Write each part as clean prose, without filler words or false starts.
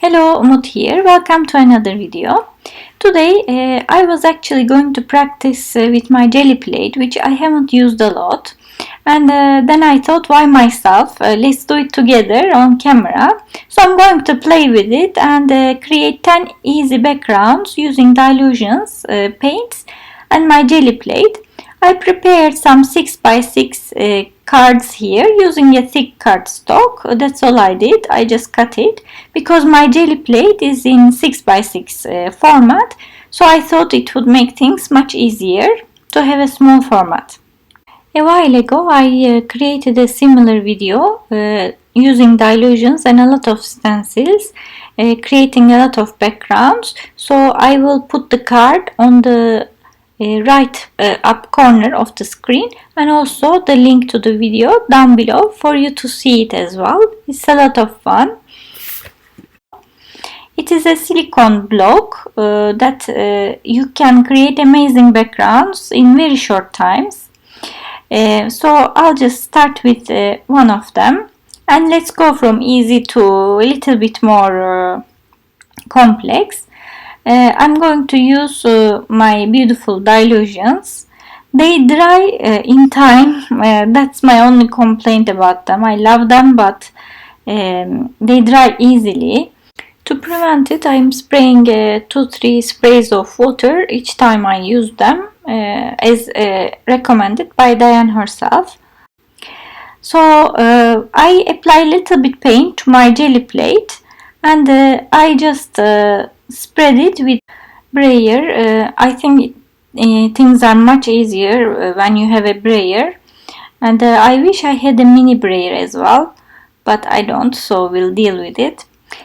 Hello, Umut here. Welcome to another video. Today I was actually going to practice with my Gelli plate, which I haven't used a lot. And then I thought, why myself? Let's do it together on camera. So I'm going to play with it and create 10 easy backgrounds using Dylusions paints and my Gelli plate. I prepared some 6x6 cards here using a thick cardstock. That's all I did. I just cut it because my Gelli plate is in 6x6 format. So I thought it would make things much easier to have a small format. A while ago I created a similar video using Dylusions and a lot of stencils, creating a lot of backgrounds. So I will put the card on the right up corner of the screen and also the link to the video down below for you to see it as well. It's a lot of fun. It is a silicone block that you can create amazing backgrounds in very short times. So I'll just start with one of them and let's go from easy to a little bit more complex. I'm going to use my beautiful Dylusions. They dry in time. That's my only complaint about them. I love them, but they dry easily. To prevent it, I'm spraying 2-3 sprays of water each time I use them, as recommended by Diane herself. So I apply a little bit paint to my Gelli plate and I just spread it with brayer. I think things are much easier when you have a brayer, and I wish I had a mini brayer as well, but I don't, so we'll deal with it.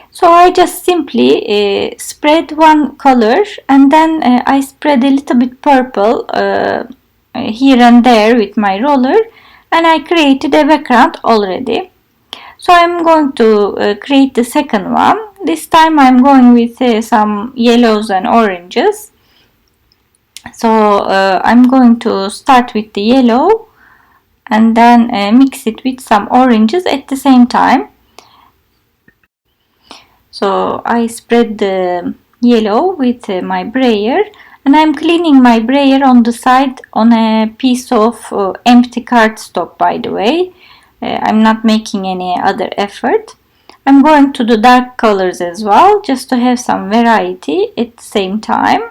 So I just simply spread one color and then I spread a little bit purple here and there with my roller, and I created a background already. So I'm going to create the second one. This time I'm going with some yellows and oranges. So I'm going to start with the yellow and then mix it with some oranges at the same time. So I spread the yellow with my brayer and I'm cleaning my brayer on the side on a piece of empty cardstock, by the way. I'm not making any other effort. I'm going to the dark colors as well, just to have some variety at the same time.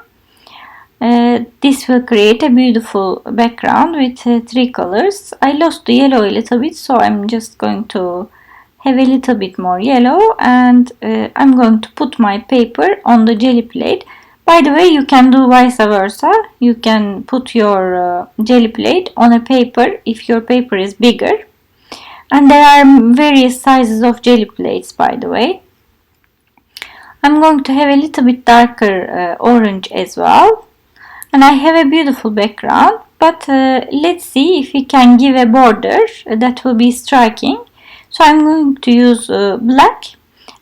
This will create a beautiful background with 3 colors. I lost the yellow a little bit, so I'm just going to have a little bit more yellow, and I'm going to put my paper on the Gelli plate. By the way, you can do vice versa. You can put your Gelli plate on a paper if your paper is bigger. And there are various sizes of Gelli plates, by the way. I'm going to have a little bit darker orange as well. And I have a beautiful background, but let's see if we can give a border that will be striking. So I'm going to use black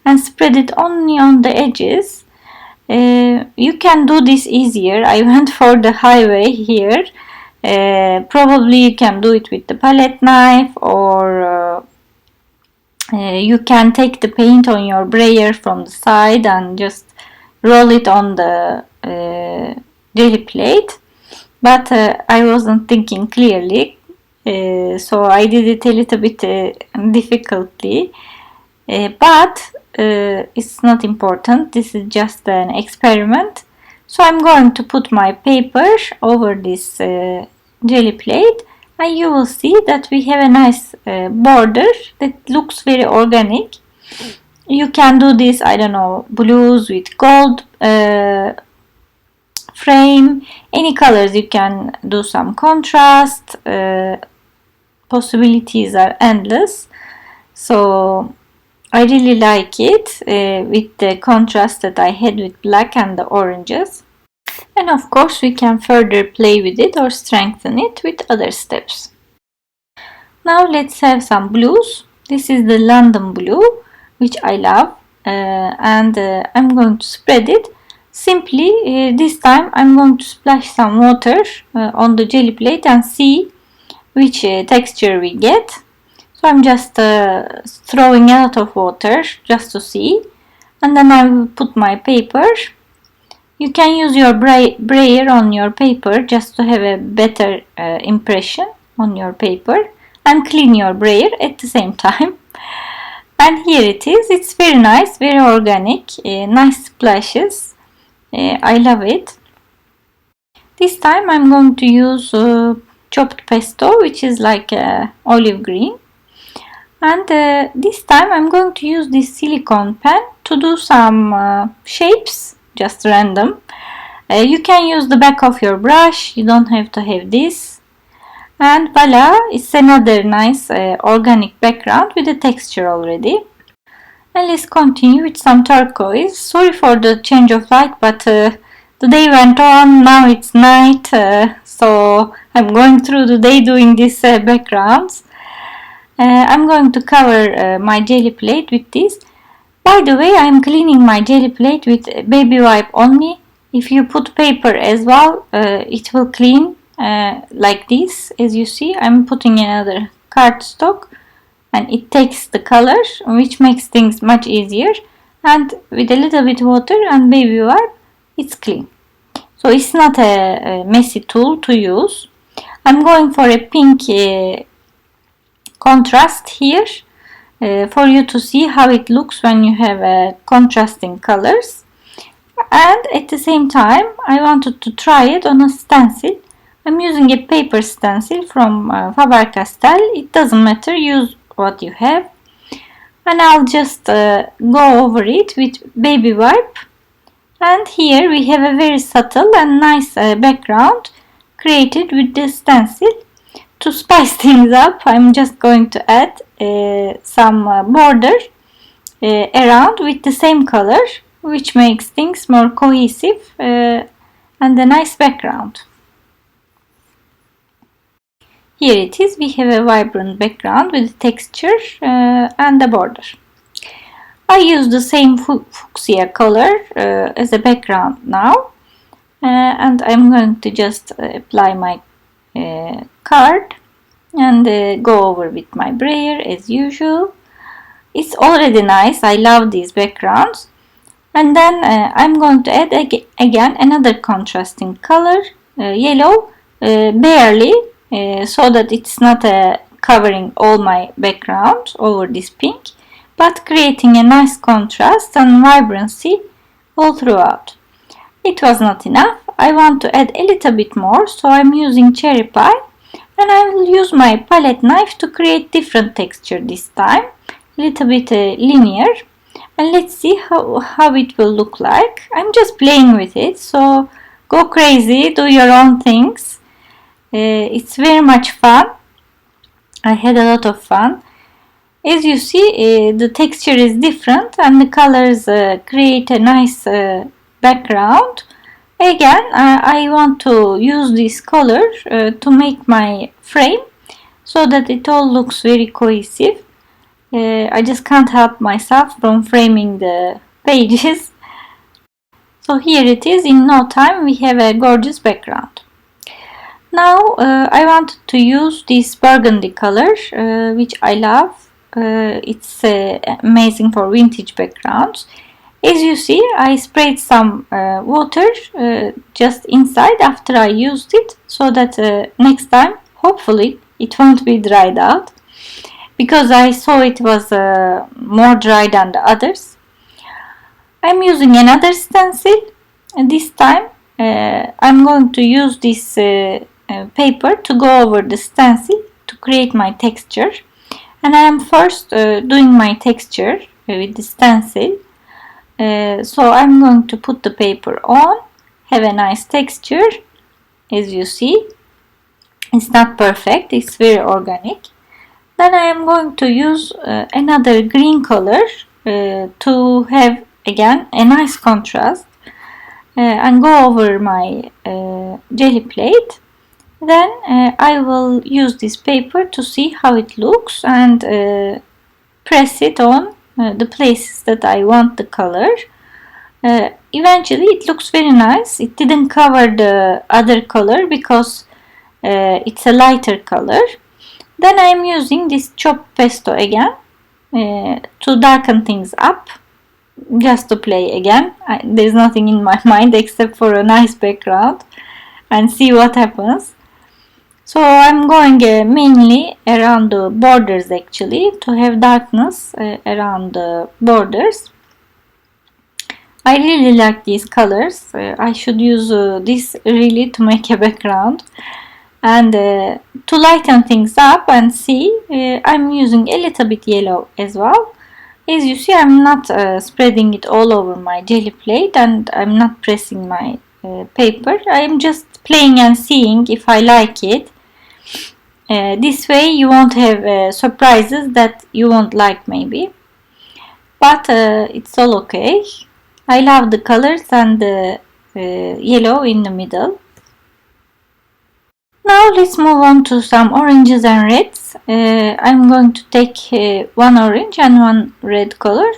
and spread it only on the edges. You can do this easier. I went for the highway here. Probably you can do it with the palette knife, or you can take the paint on your brayer from the side and just roll it on the Gelli plate. But I wasn't thinking clearly, so I did it a little bit difficultly. But it's not important. This is just an experiment. So I'm going to put my paper over this Gelli plate, and you will see that we have a nice border that looks very organic. You can do this, I don't know, blues with gold frame, any colors. You can do some contrast. Possibilities are endless. So I really like it with the contrast that I had with black and the oranges. And of course we can further play with it or strengthen it with other steps. Now let's have some blues. This is the London blue, which I love, and I'm going to spread it. Simply this time I'm going to splash some water on the Gelli plate and see which texture we get. So I'm just throwing a lot of water just to see. and then I will put my paper. You can use your brayer on your paper just to have a better impression on your paper, and clean your brayer at the same time. And here it is. It's very nice, very organic, nice splashes. I love it. This time I'm going to use chopped pesto, which is like olive green. And this time I'm going to use this silicone pen to do some shapes, just random. You can use the back of your brush, you don't have to have this. And voila, it's another nice organic background with a texture already. And let's continue with some turquoise. Sorry for the change of light, but the day went on, now it's night, so I'm going through the day doing these backgrounds. I'm going to cover my jelly plate with this. By the way, I'm cleaning my jelly plate with baby wipe only. If you put paper as well, it will clean like this. As you see, I'm putting another cardstock and it takes the color, which makes things much easier. And with a little bit water and baby wipe, it's clean. So it's not a messy tool to use. I'm going for a pink contrast here for you to see how it looks when you have contrasting colors. And at the same time, I wanted to try it on a stencil. I'm using a paper stencil from Faber-Castell. It doesn't matter, use what you have. And I'll just go over it with baby wipe. And here we have a very subtle and nice background created with the stencil. To spice things up, I'm just going to add some border around with the same color, which makes things more cohesive and a nice background. Here it is. We have a vibrant background with texture and a border. I use the same fuchsia color as a background now, and I'm going to just apply my card and go over with my brayer as usual. It's already nice. I love these backgrounds. And then I'm going to add again another contrasting color, yellow, barely, so that it's not covering all my background over this pink, but creating a nice contrast and vibrancy all throughout. It was not enough. I want to add a little bit more, so I'm using cherry pie, and I will use my palette knife to create different texture this time, a little bit linear. And let's see how it will look like. I'm just playing with it, so go crazy, do your own things. It's very much fun. I had a lot of fun. As you see, the texture is different and the colors create a nice background. Again, I want to use this color to make my frame so that it all looks very cohesive. I just can't help myself from framing the pages. So here it is. In no time we have a gorgeous background. Now I wanted to use this burgundy color, which I love. It's amazing for vintage backgrounds. As you see, I sprayed some water just inside after I used it, so that next time hopefully it won't be dried out, because I saw it was more dry than the others. I'm using another stencil, and this time I'm going to use this paper to go over the stencil to create my texture. And I am first doing my texture with the stencil. So I'm going to put the paper on, have a nice texture. As you see, it's not perfect, it's very organic. Then I am going to use another green color to have again a nice contrast and go over my jelly plate. Then I will use this paper to see how it looks and press it on the places that I want the color. Eventually it looks very nice. It didn't cover the other color because it's a lighter color. Then I am using this chopped pesto again to darken things up. just to play again. There's nothing in my mind except for a nice background and see what happens. So I'm going mainly around the borders actually, to have darkness around the borders. I really like these colors. I should use this really to make a background. And to lighten things up and see, I'm using a little bit yellow as well. As you see, I'm not spreading it all over my jelly plate, and I'm not pressing my paper. I'm just playing and seeing if I like it. This way you won't have surprises that you won't like maybe. But it's all okay. I love the colors and the yellow in the middle. Now let's move on to some oranges and reds. I'm going to take one orange and one red color.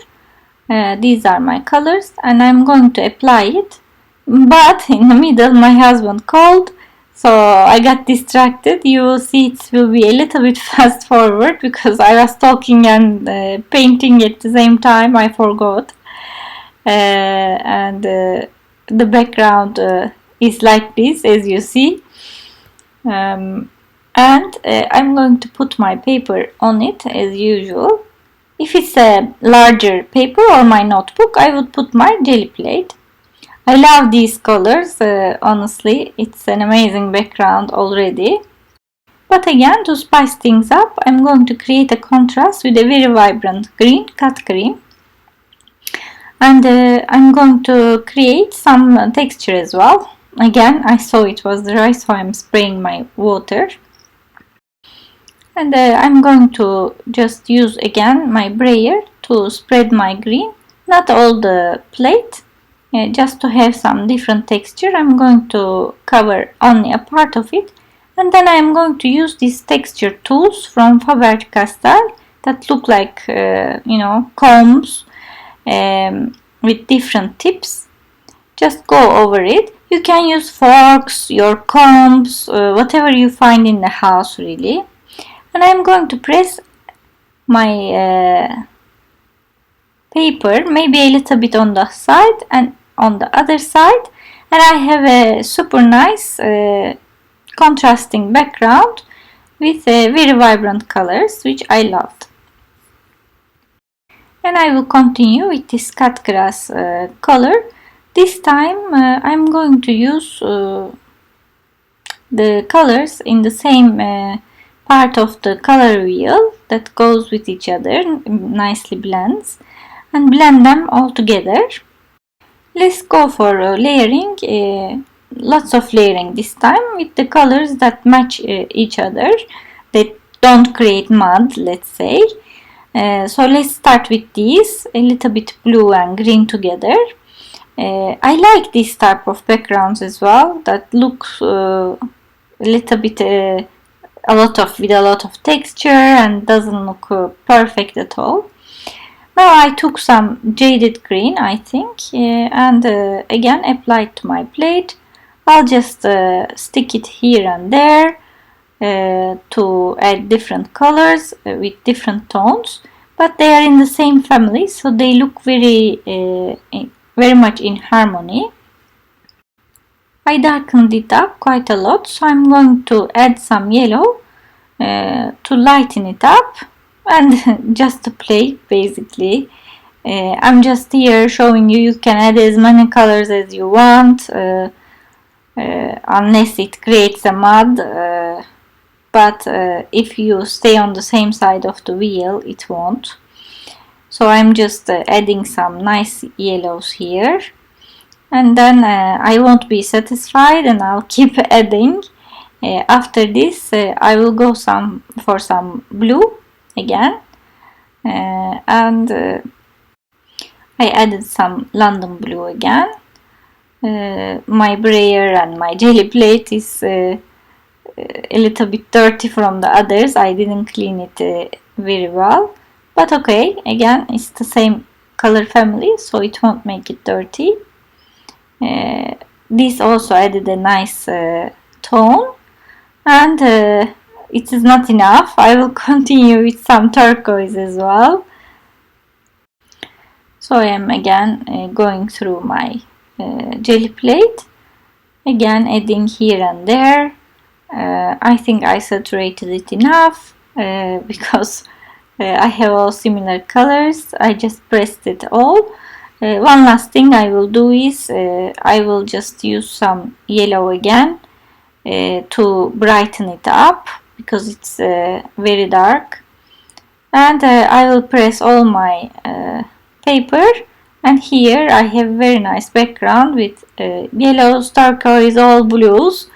These are my colors and I'm going to apply it. But in the middle my husband called, so I got distracted. You will see it will be a little bit fast forward because I was talking and painting at the same time. I forgot. And the background is like this, as you see. And I'm going to put my paper on it as usual. If it's a larger paper or my notebook, I would put my jelly plate. I love these colors, honestly, it's an amazing background already. But again, to spice things up, I'm going to create a contrast with a very vibrant green, cut green. And I'm going to create some texture as well. Again, I saw it was dry, so I'm spraying my water. And I'm going to just use again my brayer to spread my green, not all the plate, just to have some different texture. I'm going to cover only a part of it, and then I'm going to use these texture tools from Faber-Castell that look like combs with different tips. Just go over it. You can use forks, your combs, whatever you find in the house really. And I'm going to press my paper maybe a little bit on the side and on the other side, and I have a super nice contrasting background with very vibrant colors, which I loved. And I will continue with this cut grass color. This time I'm going to use the colors in the same part of the color wheel that goes with each other, nicely blends, and blend them all together. Let's go for layering, lots of layering this time with the colors that match each other, that don't create mud, let's say. So let's start with these, a little bit blue and green together. I like this type of backgrounds as well, that looks a little bit with a lot of texture and doesn't look perfect at all. Now I took some jaded green, I think, and again applied to my plate. I'll just stick it here and there to add different colors with different tones, but they are in the same family, so they look very much in harmony. I darkened it up quite a lot, so I'm going to add some yellow to lighten it up and just to play basically. I'm just here showing you can add as many colors as you want unless it creates a mud, but if you stay on the same side of the wheel it won't. So I'm just adding some nice yellows here, and then I won't be satisfied and I'll keep adding. After this I will go for some blue again, and I added some London blue again. My brayer and my jelly plate is a little bit dirty from the others. I didn't clean it very well, but okay, again it's the same color family, so it won't make it dirty. This also added a nice tone, and it is not enough. I will continue with some turquoise as well. So I am again going through my jelly plate, again adding here and there. I think I saturated it enough because I have all similar colors. I just pressed it all. One last thing I will do is I will just use some yellow again to brighten it up because it's very dark. And I will press all my paper, and here I have very nice background with yellows, turquoise, all blues.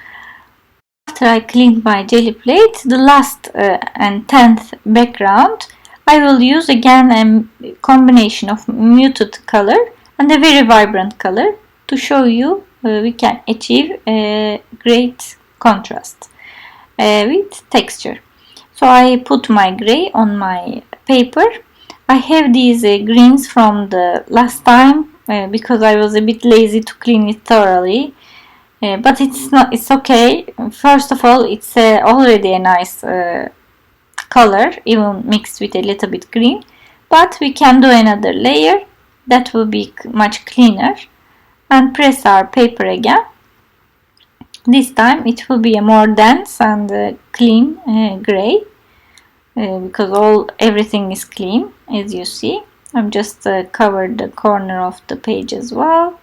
After I cleaned my jelly plate, the last and 10th background, I will use again a combination of muted color and a very vibrant color to show you we can achieve a great contrast with texture. So I put my gray on my paper. I have these greens from the last time because I was a bit lazy to clean it thoroughly. But it's okay. First of all, it's already a nice color, even mixed with a little bit green. But we can do another layer that will be much cleaner, and press our paper again. This time it will be a more dense and clean gray because everything is clean, as you see. I'm just covered the corner of the page as well,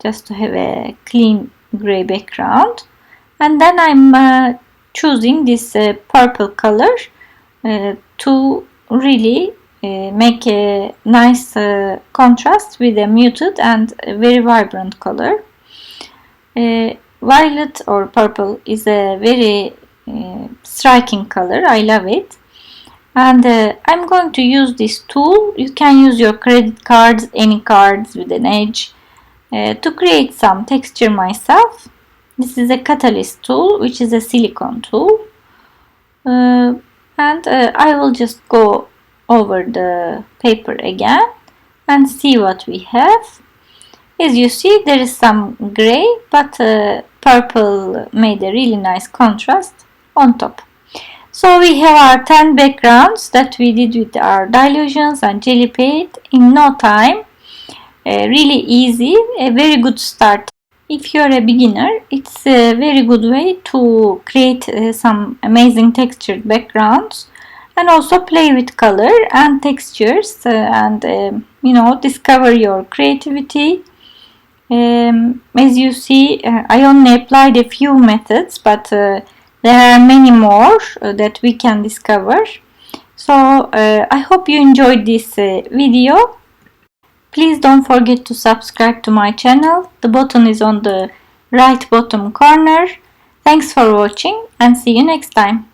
just to have a clean gray background. And then I'm choosing this purple color to really make a nice contrast with a muted and a very vibrant color. Violet or purple is a very striking color. I love it. And I'm going to use this tool. You can use your credit cards, any cards with an edge, to create some texture myself. This is a catalyst tool, which is a silicone tool. And I will just go over the paper again and see what we have. As you see, there is some gray, but purple made a really nice contrast on top. So we have our 10 backgrounds that we did with our Dylusions and Gelli Plate in no time. Really easy, a very good start. If you're a beginner, it's a very good way to create some amazing textured backgrounds and also play with color and textures and discover your creativity. As you see, I only applied a few methods, but there are many more that we can discover. So I hope you enjoyed this video. Please don't forget to subscribe to my channel. The button is on the right bottom corner. Thanks for watching and see you next time.